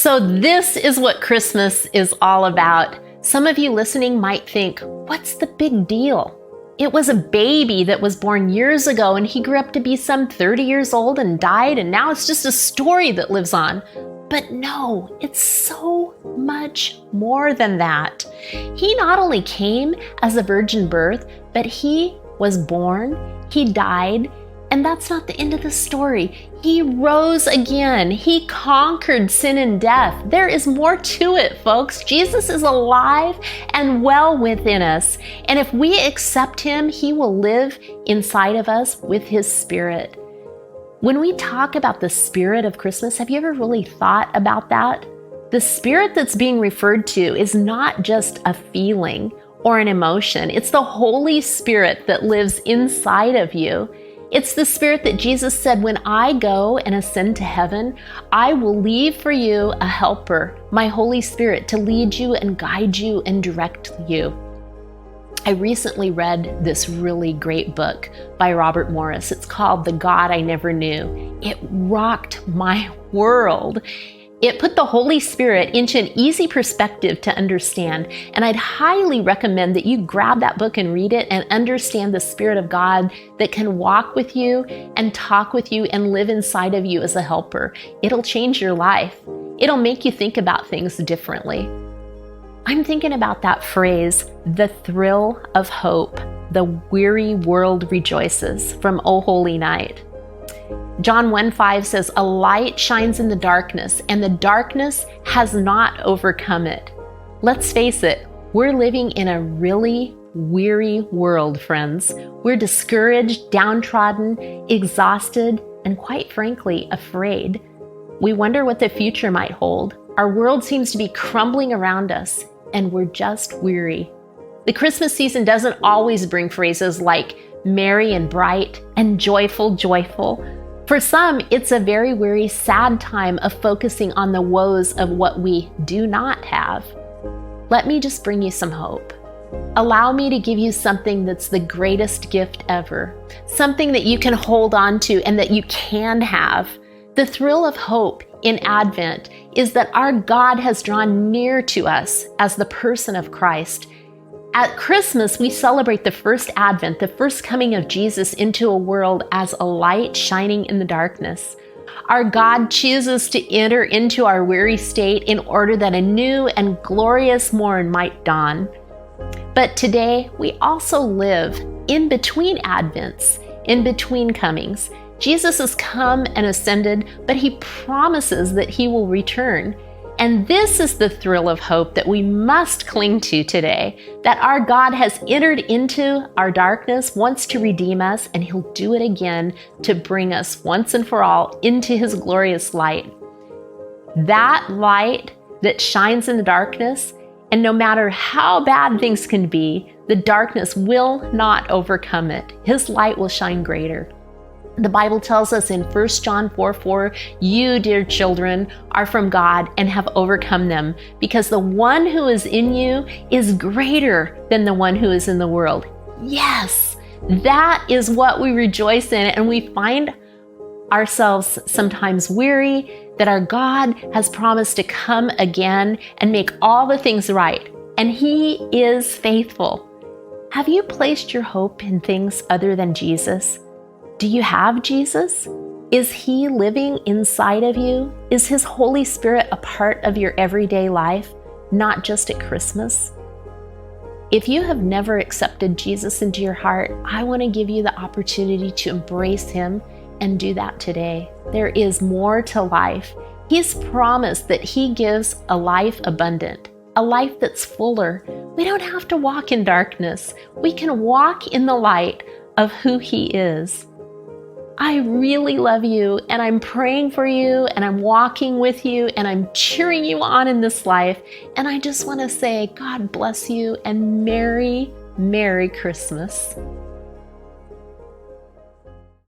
So this is what Christmas is all about. Some of you listening might think, what's the big deal? It was a baby that was born years ago and he grew up to be some 30 years old and died, and now it's just a story that lives on. But no, it's so much more than that. He not only came as a virgin birth, but he was born, he died, and that's not the end of the story. He rose again. He conquered sin and death. There is more to it, folks. Jesus is alive and well within us. And if we accept him, he will live inside of us with his spirit. When we talk about the spirit of Christmas, have you ever really thought about that? The spirit that's being referred to is not just a feeling or an emotion. It's the Holy Spirit that lives inside of you. It's the spirit that Jesus said, when I go and ascend to heaven, I will leave for you a helper, my Holy Spirit, to lead you and guide you and direct you. I recently read this really great book by Robert Morris. It's called The God I Never Knew. It rocked my world. It put the Holy Spirit into an easy perspective to understand, and I'd highly recommend that you grab that book and read it and understand the Spirit of God that can walk with you and talk with you and live inside of you as a helper. It'll change your life. It'll make you think about things differently. I'm thinking about that phrase, the thrill of hope, the weary world rejoices, from O Holy Night. John 1:5 says, a light shines in the darkness, and the darkness has not overcome it. Let's face it, we're living in a really weary world, friends. We're discouraged, downtrodden, exhausted, and quite frankly, afraid. We wonder what the future might hold. Our world seems to be crumbling around us, and we're just weary. The Christmas season doesn't always bring phrases like merry and bright and joyful, joyful. For some, it's a very weary, sad time of focusing on the woes of what we do not have. Let me just bring you some hope. Allow me to give you something that's the greatest gift ever, something that you can hold on to and that you can have. The thrill of hope in Advent is that our God has drawn near to us as the person of Christ. At Christmas, we celebrate the first Advent, the first coming of Jesus into a world as a light shining in the darkness. Our God chooses to enter into our weary state in order that a new and glorious morn might dawn. But today, we also live in between Advents, in between comings. Jesus has come and ascended, but he promises that he will return. And this is the thrill of hope that we must cling to today, that our God has entered into our darkness, wants to redeem us, and he'll do it again to bring us once and for all into his glorious light. That light that shines in the darkness, and no matter how bad things can be, the darkness will not overcome it. His light will shine greater. The Bible tells us in 1 John 4:4, you, dear children, are from God and have overcome them, because the one who is in you is greater than the one who is in the world. Yes, that is what we rejoice in, and we find ourselves sometimes weary that our God has promised to come again and make all the things right, and he is faithful. Have you placed your hope in things other than Jesus? Do you have Jesus? Is he living inside of you? Is his Holy Spirit a part of your everyday life, not just at Christmas? If you have never accepted Jesus into your heart, I want to give you the opportunity to embrace him and do that today. There is more to life. He's promised that he gives a life abundant, a life that's fuller. We don't have to walk in darkness. We can walk in the light of who he is. I really love you, and I'm praying for you, and I'm walking with you, and I'm cheering you on in this life. And I just want to say, God bless you, and Merry, Merry Christmas.